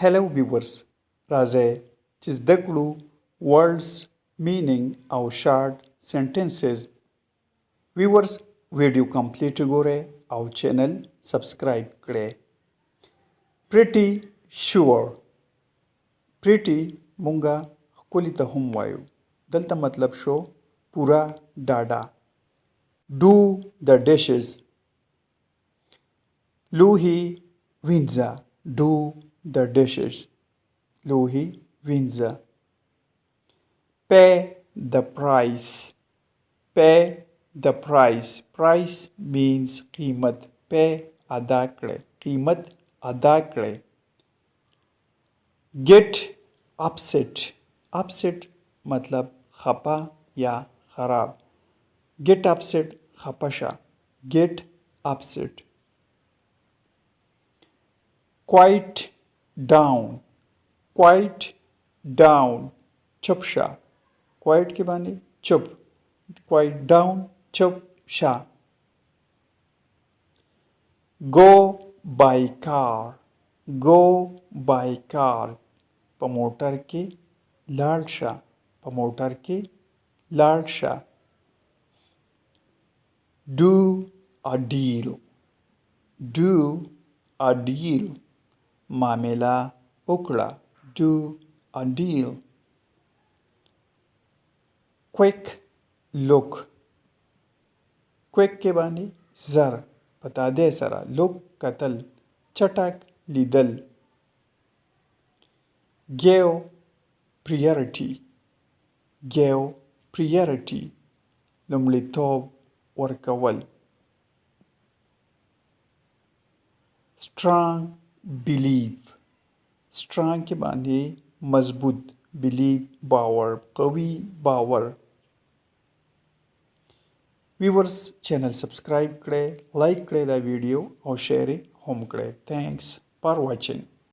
Hello viewers, راځئ چې زده کړو words meaning او short sentences. viewers ویډیو کمپلیټ وګورئ او چینل سبسکرایب کړئ. pretty sure pretty مونږه ښکلي ته هم وایو. دلته مطلب شو پوره ډاډه. do the dishes لوښي وینځه. do the dishes لوښي وینځه. pay the price pay the price price means قیمت. pay ادا کړئ قیمت ادا کړئ. get upset upset مطلب خپه یا خراب. get upset خپه شه. get upset. quiet down quiet down چپ شه. quiet کې باندې چپ. quiet down چپ شه. go by car go by car په موټر کې لاړ شه. په موټر کې لاړ شه. do a deal do a deal معامله وکړه. do a deal. quick look quick کې باندې زر په تادی سره look کتل چټک لیدل. give priority give priority لومړیتوب ورکول. strong believe strong کې باندې مضبوط. believe باور قوي باور. viewers چینل سبسکرایب کړئ لایک کړئ دا ویډیو او شیر هم کړئ. thanks for watching.